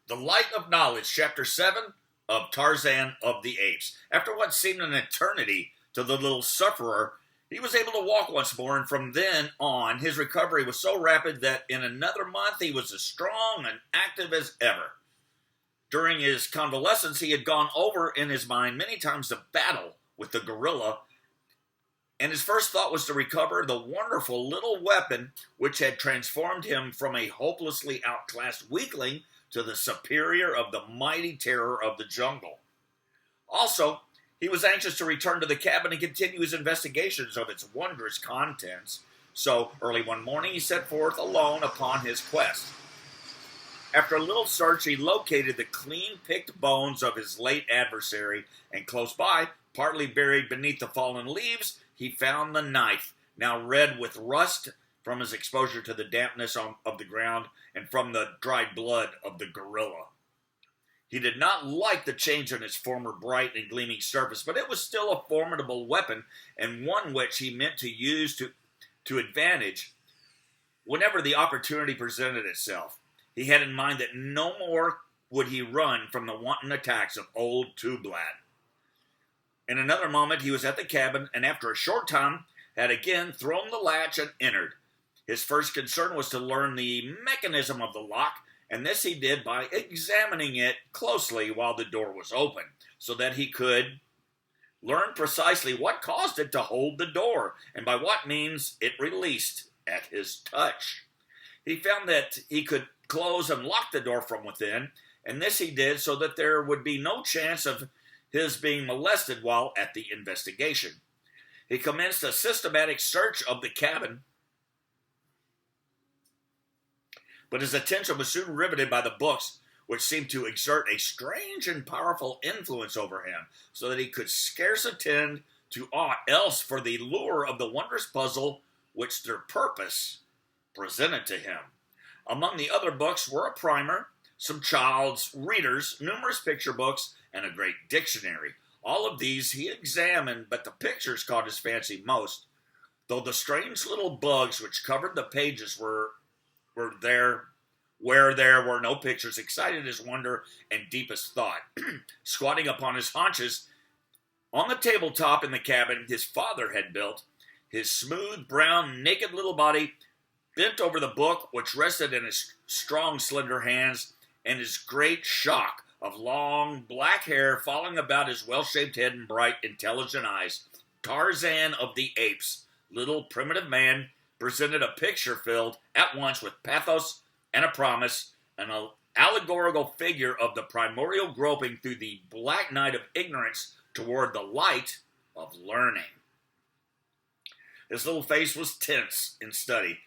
The Light of Knowledge, Chapter 7 of Tarzan of the Apes. After what seemed an eternity to the little sufferer, he was able to walk once more, and from then on, his recovery was so rapid that in another month he was as strong and active as ever. During his convalescence, he had gone over in his mind many times the battle with the gorilla, and his first thought was to recover the wonderful little weapon which had transformed him from a hopelessly outclassed weakling to the superior of the mighty terror of the jungle. Also, he was anxious to return to the cabin and continue his investigations of its wondrous contents. So, early one morning, he set forth alone upon his quest. After a little search, he located the clean-picked bones of his late adversary, and close by, partly buried beneath the fallen leaves, he found the knife, now red with rust from his exposure to the dampness of the ground and from the dried blood of the gorilla. He did not like the change in his former bright and gleaming surface, but it was still a formidable weapon, and one which he meant to use to advantage whenever the opportunity presented itself. He had in mind that no more would he run from the wanton attacks of old Tublat. In another moment he was at the cabin, and after a short time had again thrown the latch and entered. His first concern was to learn the mechanism of the lock, and this he did by examining it closely while the door was open, so that he could learn precisely what caused it to hold the door, and by what means it released at his touch. He found that he could close and lock the door from within, and this he did so that there would be no chance of his being molested while at the investigation. He commenced a systematic search of the cabin, but his attention was soon riveted by the books, which seemed to exert a strange and powerful influence over him, so that he could scarce attend to aught else for the lure of the wondrous puzzle which their purpose presented to him. Among the other books were a primer, some child's readers, numerous picture books, and a great dictionary. All of these he examined, but the pictures caught his fancy most, though the strange little bugs which covered the pages were there, where there were no pictures, excited his wonder and deepest thought. Squatting upon his haunches on the tabletop in the cabin his father had built, his smooth, brown, naked little body bent over the book which rested in his strong, slender hands, and his great shock of long, black hair falling about his well-shaped head and bright, intelligent eyes, Tarzan of the Apes, little primitive man, presented a picture filled at once with pathos and a promise, an allegorical figure of the primordial groping through the black night of ignorance toward the light of learning. His little face was tense in study,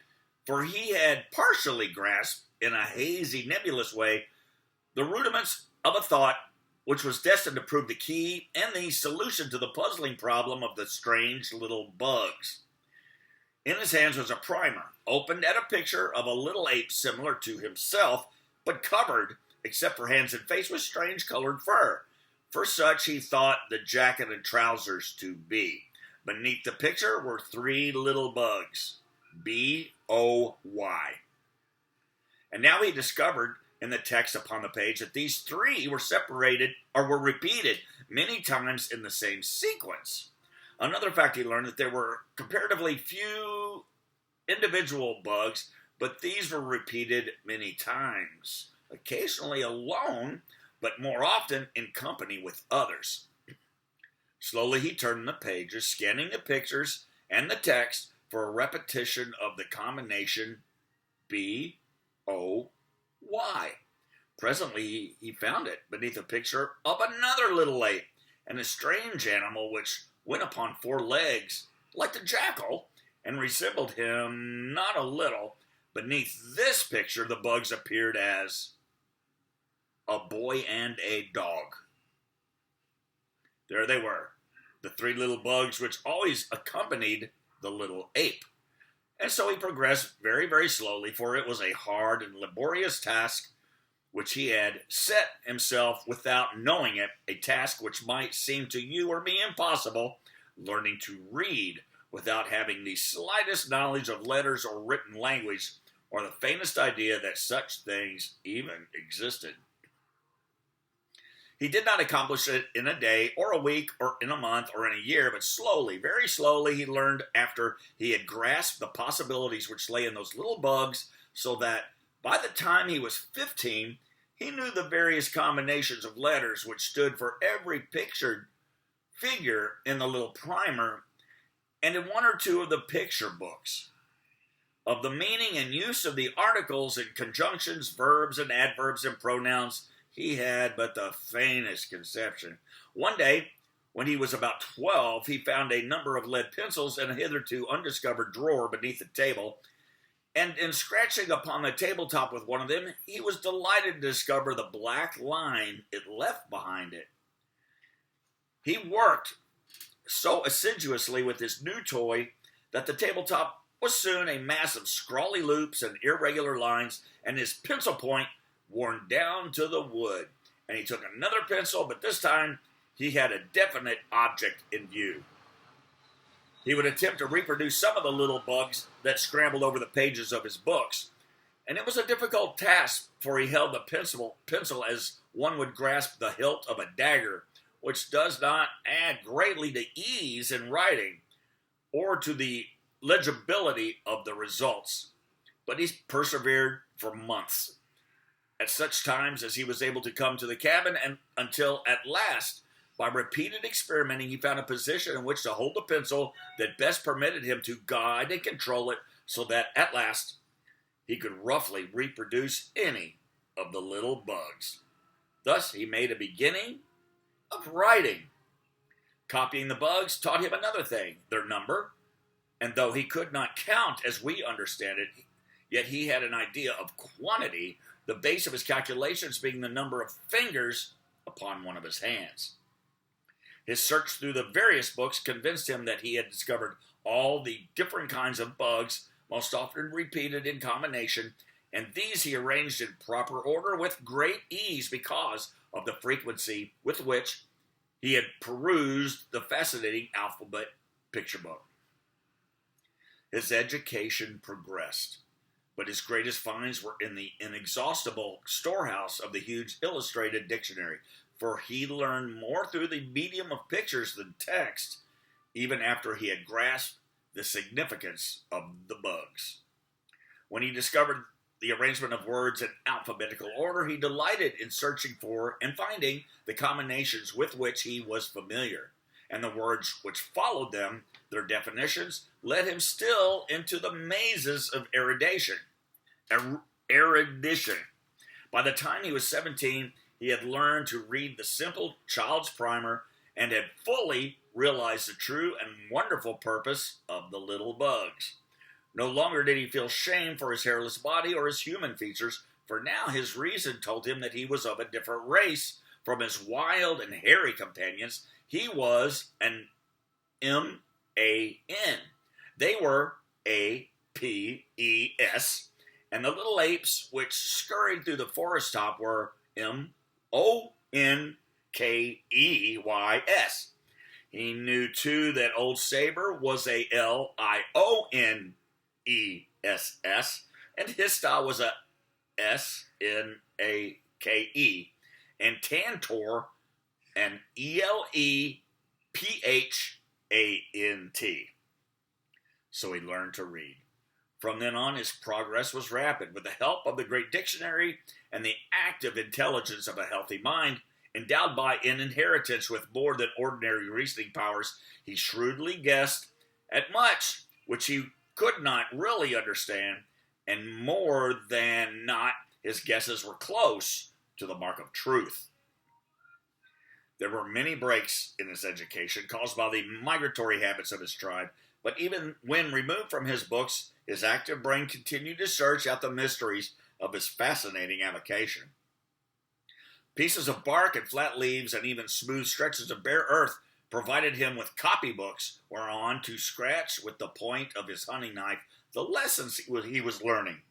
for he had partially grasped, in a hazy, nebulous way, the rudiments of a thought which was destined to prove the key and the solution to the puzzling problem of the strange little bugs. In his hands was a primer, opened at a picture of a little ape similar to himself, but covered, except for hands and face, with strange colored fur. For such he thought the jacket and trousers to be. Beneath the picture were three little bugs, B-O-Y. And now he discovered in the text upon the page that these three were separated or were repeated many times in the same sequence. Another fact he learned that there were comparatively few individual bugs, but these were repeated many times, occasionally alone, but more often in company with others. Slowly he turned the pages, scanning the pictures and the text for a repetition of the combination B-O-Y. Presently he found it beneath a picture of another little ape, and a strange animal which went upon four legs, like the jackal, and resembled him not a little. Beneath this picture, the bugs appeared as a boy and a dog. There they were, the three little bugs which always accompanied the little ape. And so he progressed very, very slowly, for it was a hard and laborious task which he had set himself without knowing it, a task which might seem to you or me impossible, learning to read without having the slightest knowledge of letters or written language, or the faintest idea that such things even existed. He did not accomplish it in a day or a week or in a month or in a year, but slowly, very slowly, he learned after he had grasped the possibilities which lay in those little bugs, so that by the time he was 15, he knew the various combinations of letters which stood for every pictured figure in the little primer and in one or two of the picture books. Of the meaning and use of the articles and conjunctions, verbs and adverbs and pronouns, he had but the faintest conception. One day, when he was about 12, he found a number of lead pencils in a hitherto undiscovered drawer beneath the table, and in scratching upon the tabletop with one of them, he was delighted to discover the black line it left behind it. He worked so assiduously with this new toy that the tabletop was soon a mass of scrawly loops and irregular lines, and his pencil point worn down to the wood. And he took another pencil, but this time he had a definite object in view. He would attempt to reproduce some of the little bugs that scrambled over the pages of his books, and it was a difficult task, for he held the pencil as one would grasp the hilt of a dagger, which does not add greatly to ease in writing or to the legibility of the results. But he persevered for months, at such times as he was able to come to the cabin, and until at last, by repeated experimenting, he found a position in which to hold the pencil that best permitted him to guide and control it, so that at last he could roughly reproduce any of the little bugs. Thus he made a beginning of writing. Copying the bugs taught him another thing, their number, and though he could not count as we understand it, yet he had an idea of quantity, the base of his calculations being the number of fingers upon one of his hands. His search through the various books convinced him that he had discovered all the different kinds of bugs, most often repeated in combination, and these he arranged in proper order with great ease because of the frequency with which he had perused the fascinating alphabet picture book. His education progressed, but his greatest finds were in the inexhaustible storehouse of the huge illustrated dictionary, for he learned more through the medium of pictures than text, even after he had grasped the significance of the bugs. When he discovered the arrangement of words in alphabetical order, he delighted in searching for and finding the combinations with which he was familiar, and the words which followed them, their definitions, led him still into the mazes of erudition. By the time he was 17, he had learned to read the simple child's primer and had fully realized the true and wonderful purpose of the little bugs. No longer did he feel shame for his hairless body or his human features, for now his reason told him that he was of a different race from his wild and hairy companions. He was an M-A-N. They were A-P-E-S, and the little apes which scurried through the forest top were M-O-N-K-E-Y-S. He knew, too, that Old Saber was a L-I-O-N-E-S-S, and his style was a S-N-A-K-E, and Tantor an E-L-E-P-H-A-N-T. So he learned to read. From then on, his progress was rapid. With the help of the great dictionary and the active intelligence of a healthy mind, endowed by an inheritance with more than ordinary reasoning powers, he shrewdly guessed at much which he could not really understand, and more than not, his guesses were close to the mark of truth. There were many breaks in his education caused by the migratory habits of his tribe, but even when removed from his books, his active brain continued to search out the mysteries of his fascinating avocation. Pieces of bark and flat leaves and even smooth stretches of bare earth provided him with copybooks whereon to scratch with the point of his hunting knife the lessons he was learning.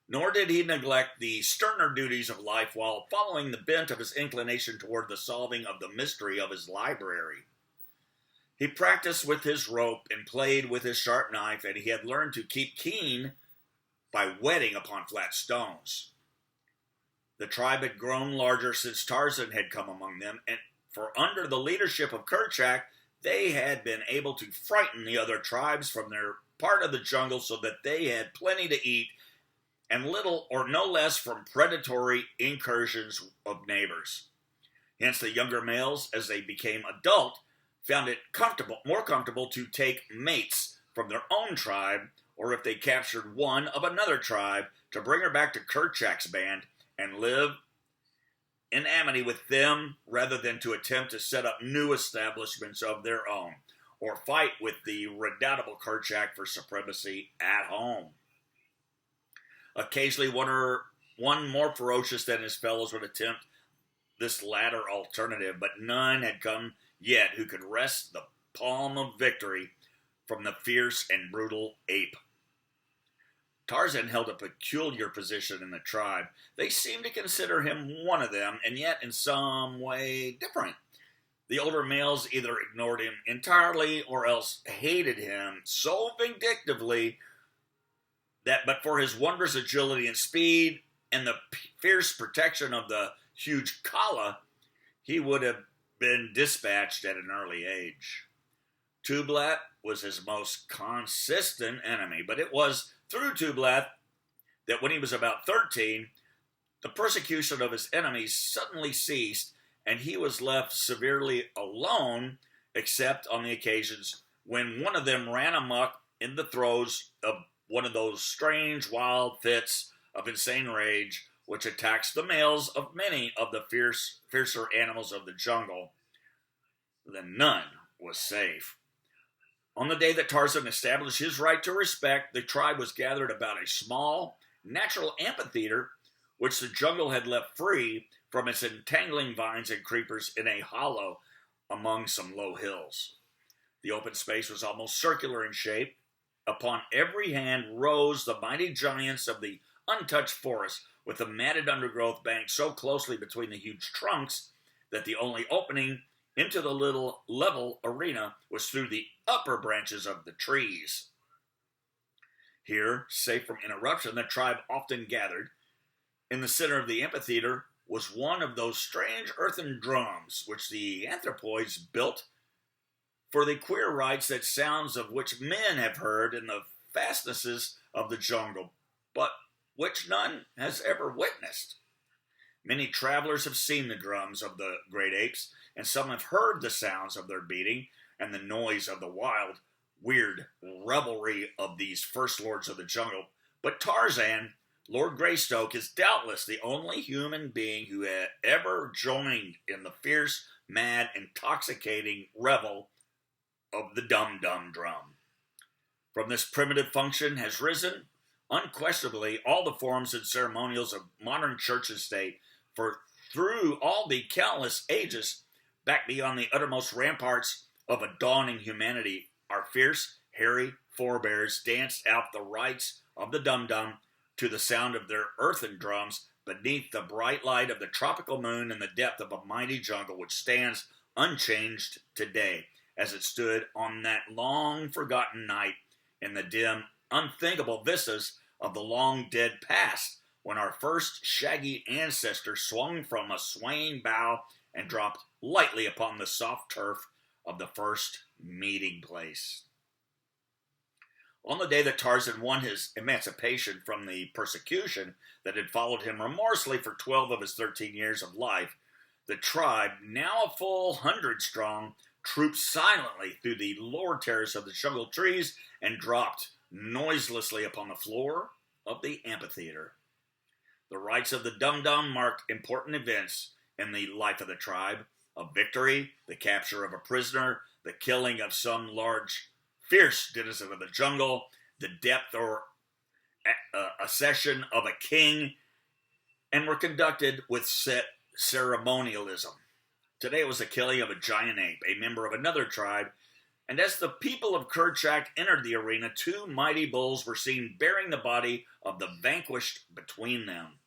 Nor did he neglect the sterner duties of life while following the bent of his inclination toward the solving of the mystery of his library. He practiced with his rope and played with his sharp knife, and he had learned to keep keen by whetting upon flat stones. The tribe had grown larger since Tarzan had come among them, and for under the leadership of Kerchak, they had been able to frighten the other tribes from their part of the jungle so that they had plenty to eat and little or no less from predatory incursions of neighbors. Hence, the younger males, as they became adult, found it more comfortable to take mates from their own tribe, or if they captured one of another tribe, to bring her back to Kerchak's band and live in amity with them rather than to attempt to set up new establishments of their own or fight with the redoubtable Kerchak for supremacy at home. Occasionally, one more ferocious than his fellows would attempt this latter alternative, but none had come yet who could wrest the palm of victory from the fierce and brutal ape. Tarzan held a peculiar position in the tribe. They seemed to consider him one of them, and yet in some way different. The older males either ignored him entirely or else hated him so vindictively that but for his wondrous agility and speed and the fierce protection of the huge Kala, he would have been dispatched at an early age. Tublat was his most consistent enemy, but it was through Tublat that when he was about 13, the persecution of his enemies suddenly ceased, and he was left severely alone, except on the occasions when one of them ran amok in the throes of one of those strange, wild fits of insane rage which attacks the males of many of the fiercer animals of the jungle. Then none was safe. On the day that Tarzan established his right to respect, the tribe was gathered about a small, natural amphitheater which the jungle had left free from its entangling vines and creepers in a hollow among some low hills. The open space was almost circular in shape. Upon every hand rose the mighty giants of the untouched forest, with the matted undergrowth banked so closely between the huge trunks that the only opening into the little level arena was through the upper branches of the trees. Here, safe from interruption, the tribe often gathered. In the center of the amphitheater was one of those strange earthen drums which the anthropoids built for the queer rites that sounds of which men have heard in the fastnesses of the jungle, but which none has ever witnessed. Many travelers have seen the drums of the great apes, and some have heard the sounds of their beating and the noise of the wild, weird revelry of these first lords of the jungle. But Tarzan, Lord Greystoke, is doubtless the only human being who had ever joined in the fierce, mad, intoxicating revel of the dum-dum drum. From this primitive function has risen, unquestionably, all the forms and ceremonials of modern church and state, for through all the countless ages, back beyond the uttermost ramparts of a dawning humanity, our fierce, hairy forebears danced out the rites of the dum-dum to the sound of their earthen drums beneath the bright light of the tropical moon in the depth of a mighty jungle which stands unchanged today, as it stood on that long-forgotten night in the dim, unthinkable vistas of the long-dead past, when our first shaggy ancestor swung from a swaying bough and dropped lightly upon the soft turf of the first meeting place. On the day that Tarzan won his emancipation from the persecution that had followed him remorselessly for 12 of his 13 years of life, the tribe, now a full 100 strong, trooped silently through the lower terrace of the jungle trees and dropped noiselessly upon the floor of the amphitheater. The rites of the dum-dum marked important events in the life of the tribe: a victory, the capture of a prisoner, the killing of some large, fierce denizen of the jungle, the death or accession of a king, and were conducted with set ceremonialism. Today it was the killing of a giant ape, a member of another tribe, and as the people of Kerchak entered the arena, two mighty bulls were seen bearing the body of the vanquished between them.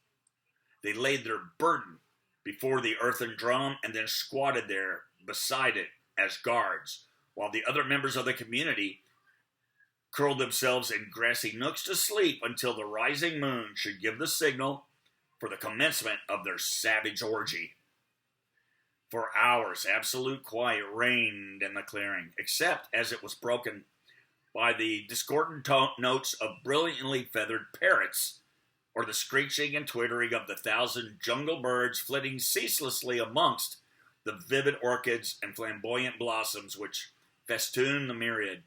They laid their burden before the earthen drum and then squatted there beside it as guards, while the other members of the community curled themselves in grassy nooks to sleep until the rising moon should give the signal for the commencement of their savage orgy. For hours, absolute quiet reigned in the clearing, except as it was broken by the discordant notes of brilliantly feathered parrots, or the screeching and twittering of the 1,000 jungle birds flitting ceaselessly amongst the vivid orchids and flamboyant blossoms which festoon the myriad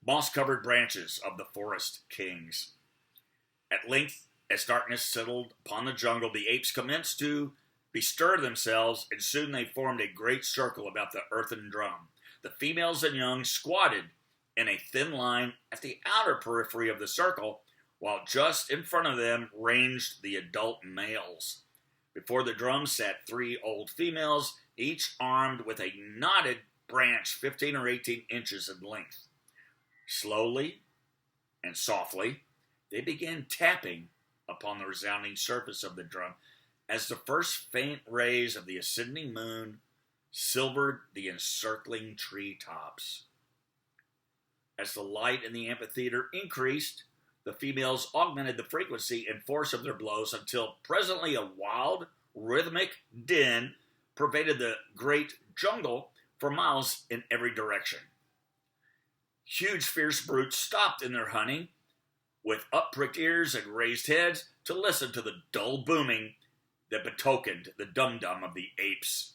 moss-covered branches of the forest kings. At length, as darkness settled upon the jungle, the apes commenced to bestir themselves, and soon they formed a great circle about the earthen drum. The females and young squatted in a thin line at the outer periphery of the circle, while just in front of them ranged the adult males. Before the drum sat 3 old females, each armed with a knotted branch 15 or 18 inches in length. Slowly and softly, they began tapping upon the resounding surface of the drum as the first faint rays of the ascending moon silvered the encircling treetops. As the light in the amphitheater increased, the females augmented the frequency and force of their blows until presently a wild, rhythmic din pervaded the great jungle for miles in every direction. Huge, fierce brutes stopped in their hunting, with up-pricked ears and raised heads, to listen to the dull booming that betokened the dum-dum of the apes.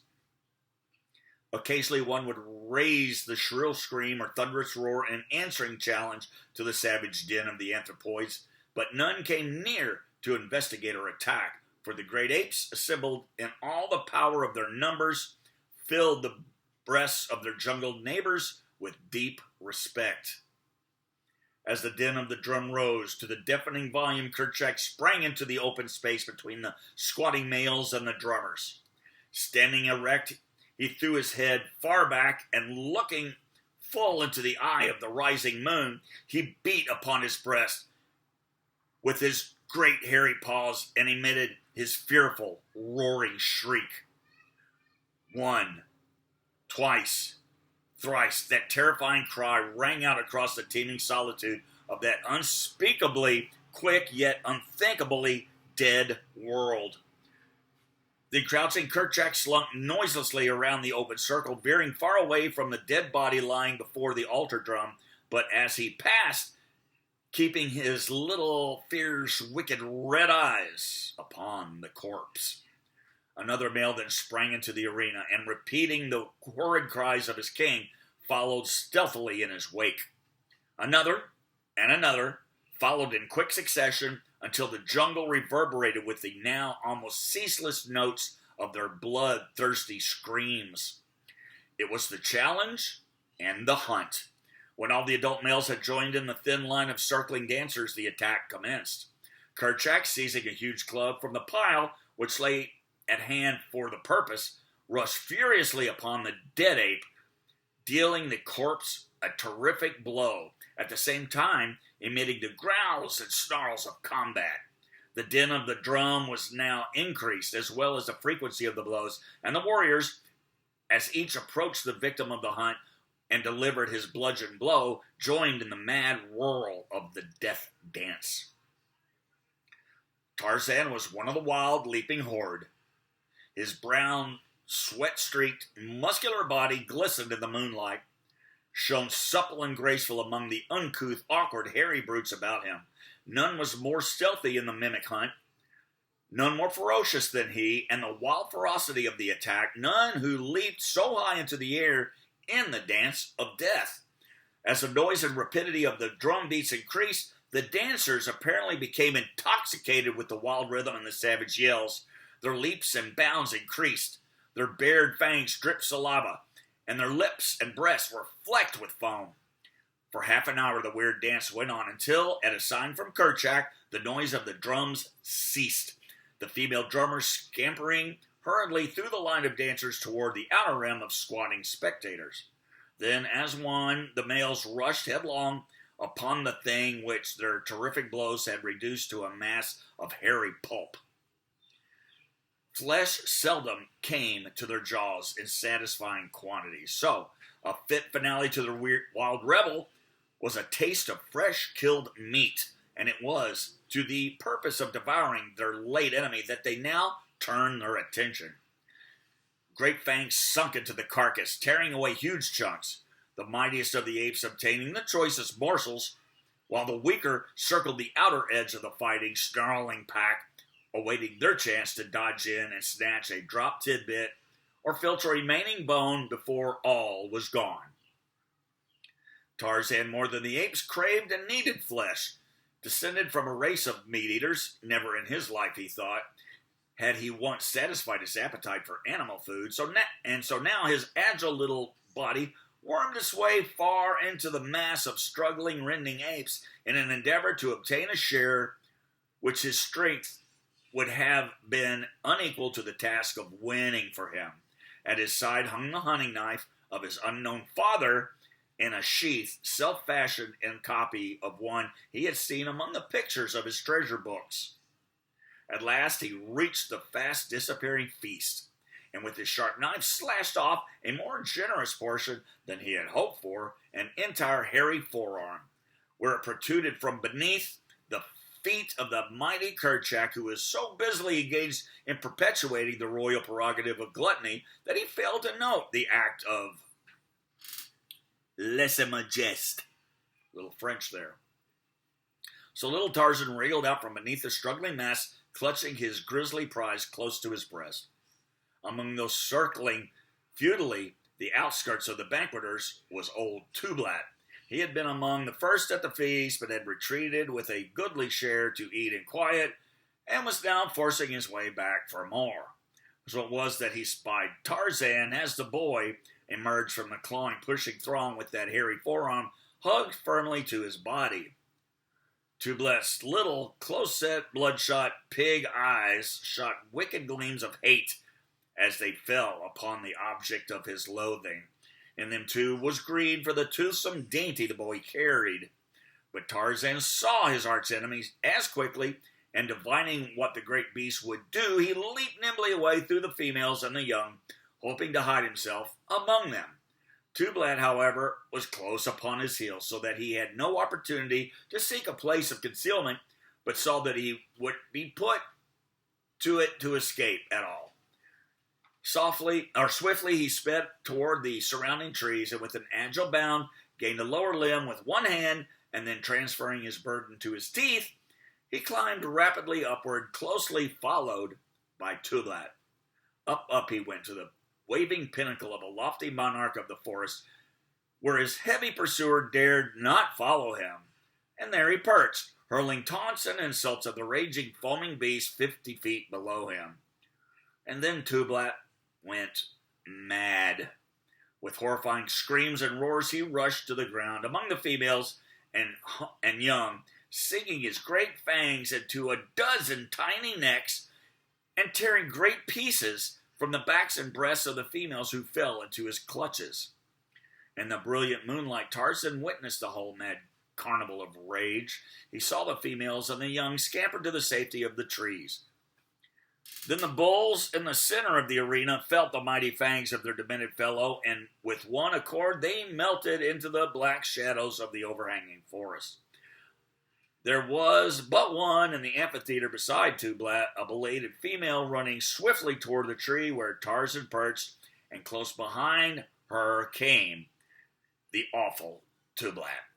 Occasionally one would raise the shrill scream or thunderous roar in answering challenge to the savage din of the anthropoids, but none came near to investigate or attack, for the great apes, assembled in all the power of their numbers, filled the breasts of their jungle neighbors with deep respect. As the din of the drum rose to the deafening volume, Kerchak sprang into the open space between the squatting males and the drummers. Standing erect, he threw his head far back, and looking full into the eye of the rising moon, he beat upon his breast with his great hairy paws and emitted his fearful, roaring shriek. 1, twice, thrice, that terrifying cry rang out across the teeming solitude of that unspeakably quick yet unthinkably dead world. The crouching Kerchak slunk noiselessly around the open circle, veering far away from the dead body lying before the altar drum, but as he passed, keeping his little, fierce, wicked red eyes upon the corpse. Another male then sprang into the arena, and repeating the horrid cries of his king, followed stealthily in his wake. Another, and another, followed in quick succession, until the jungle reverberated with the now almost ceaseless notes of their bloodthirsty screams. It was the challenge and the hunt. When all the adult males had joined in the thin line of circling dancers, the attack commenced. Kerchak, seizing a huge club from the pile which lay at hand for the purpose, rushed furiously upon the dead ape, dealing the corpse a terrific blow, at the same time emitting the growls and snarls of combat. The din of the drum was now increased, as well as the frequency of the blows, and the warriors, as each approached the victim of the hunt and delivered his bludgeon blow, joined in the mad whirl of the death dance. Tarzan was one of the wild, leaping horde. His brown, sweat-streaked, muscular body glistened in the moonlight, shone supple and graceful among the uncouth, awkward, hairy brutes about him. None was more stealthy in the mimic hunt, none more ferocious than he, and the wild ferocity of the attack, none who leaped so high into the air in the dance of death. As the noise and rapidity of the drum beats increased, the dancers apparently became intoxicated with the wild rhythm and the savage yells. Their leaps and bounds increased, their bared fangs dripped saliva, and their lips and breasts were flecked with foam. For half an hour the weird dance went on, until, at a sign from Kerchak, the noise of the drums ceased, the female drummers scampering hurriedly through the line of dancers toward the outer rim of squatting spectators. Then, as one, the males rushed headlong upon the thing which their terrific blows had reduced to a mass of hairy pulp. Flesh seldom came to their jaws in satisfying quantities, so a fit finale to the wild revel was a taste of fresh killed meat and it was to the purpose of devouring their late enemy that they now turned their attention. Great fangs sunk into the carcass, tearing away huge chunks, the mightiest of the apes obtaining the choicest morsels, while the weaker circled the outer edge of the fighting, snarling pack, awaiting their chance to dodge in and snatch a dropped tidbit or filch a remaining bone before all was gone. Tarzan, more than the apes, craved and needed flesh. Descended from a race of meat-eaters, never in his life, he thought, had he once satisfied his appetite for animal food, so now his agile little body wormed its way far into the mass of struggling, rending apes in an endeavor to obtain a share which his strength would have been unequal to the task of winning for him. At his side hung the hunting knife of his unknown father in a sheath self-fashioned in copy of one he had seen among the pictures of his treasure books. At last he reached the fast-disappearing feast, and with his sharp knife slashed off a more generous portion than he had hoped for, an entire hairy forearm, where it protruded from beneath the feet of the mighty Kerchak, who was so busily engaged in perpetuating the royal prerogative of gluttony that he failed to note the act of lèse-majesté. Little French there. So little Tarzan wriggled out from beneath the struggling mass, clutching his grisly prize close to his breast. Among those circling futilely the outskirts of the banqueters was old Tublat. He had been among the first at the feast, but had retreated with a goodly share to eat in quiet, and was now forcing his way back for more. So it was that he spied Tarzan as the boy emerged from the clawing, pushing throng with that hairy forearm hugged firmly to his body. Tublat's little, close-set, bloodshot pig eyes shot wicked gleams of hate as they fell upon the object of his loathing. In them, too, was greed for the toothsome dainty the boy carried. But Tarzan saw his arch-enemy as quickly, and divining what the great beast would do, he leaped nimbly away through the females and the young, hoping to hide himself among them. Tublat, however, was close upon his heels, so that he had no opportunity to seek a place of concealment, but saw that he would be put to it to escape at all. Swiftly he sped toward the surrounding trees, and with an agile bound gained a lower limb with one hand, and then transferring his burden to his teeth, he climbed rapidly upward, closely followed by Tublat. Up he went to the waving pinnacle of a lofty monarch of the forest, where his heavy pursuer dared not follow him. And there he perched, hurling taunts and insults at the raging, foaming beast 50 feet below him. And then Tublat went mad. With horrifying screams and roars, he rushed to the ground among the females and young, sinking his great fangs into a dozen tiny necks and tearing great pieces from the backs and breasts of the females who fell into his clutches. In the brilliant moonlight, Tarzan witnessed the whole mad carnival of rage. He saw the females and the young scamper to the safety of the trees. Then the bulls in the center of the arena felt the mighty fangs of their demented fellow, and with one accord they melted into the black shadows of the overhanging forest. There was but one in the amphitheater beside Tublat, a belated female running swiftly toward the tree where Tarzan perched, and close behind her came the awful Tublat.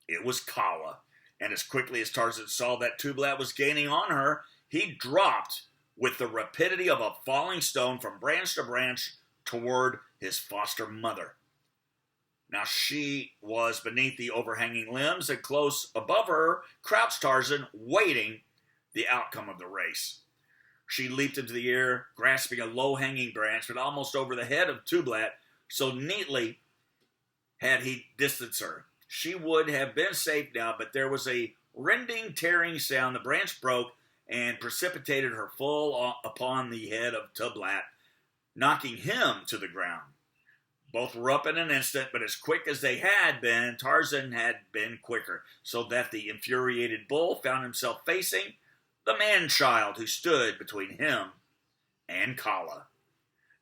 It was Kala, and as quickly as Tarzan saw that Tublat was gaining on her, he dropped with the rapidity of a falling stone from branch to branch toward his foster mother. Now she was beneath the overhanging limbs, and close above her crouched Tarzan, waiting the outcome of the race. She leaped into the air, grasping a low-hanging branch, but almost over the head of Tublat, so neatly had he distanced her. She would have been safe now, but there was a rending, tearing sound. The branch broke and precipitated her full upon the head of Tublat, knocking him to the ground. Both were up in an instant, but as quick as they had been, Tarzan had been quicker, so that the infuriated bull found himself facing the man-child who stood between him and Kala.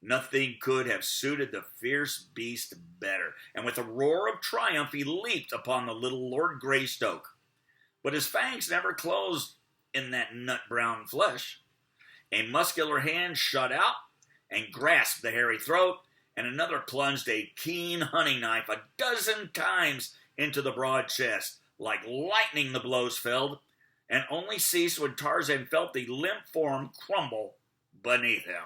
Nothing could have suited the fierce beast better, and with a roar of triumph he leaped upon the little Lord Greystoke. but his fangs never closed in that nut-brown flesh. A muscular hand shot out and grasped the hairy throat, and another plunged a keen hunting knife 12 times into the broad chest. Like lightning the blows fell, and only ceased when Tarzan felt the limp form crumble beneath him.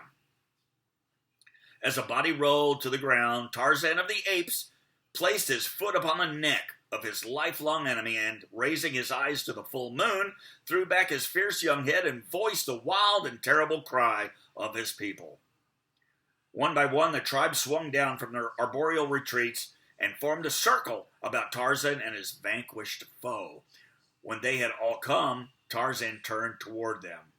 As the body rolled to the ground, Tarzan of the Apes placed his foot upon the neck of his lifelong enemy and, raising his eyes to the full moon, threw back his fierce young head and voiced the wild and terrible cry of his people. One by one, the tribe swung down from their arboreal retreats and formed a circle about Tarzan and his vanquished foe. When they had all come, Tarzan turned toward them.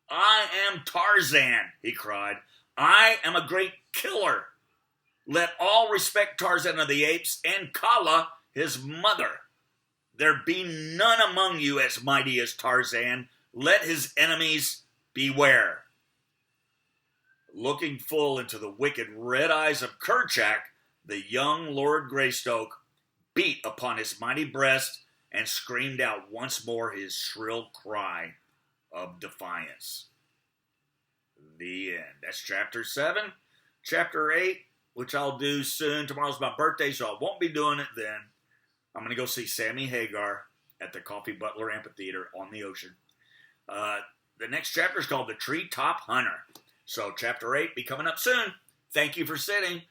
"I am Tarzan," he cried. "I am a great killer. Let all respect Tarzan of the Apes and Kala, his mother. There be none among you as mighty as Tarzan. Let his enemies beware." Looking full into the wicked red eyes of Kerchak, the young Lord Greystoke beat upon his mighty breast and screamed out once more his shrill cry of defiance. The end. That's chapter 7. Chapter 8, which I'll do soon. Tomorrow's my birthday, so I won't be doing it then. I'm going to go see Sammy Hagar at the Coffee Butler Amphitheater on the ocean. The next chapter is called The Treetop Hunter. So chapter 8 be coming up soon. Thank you for sitting.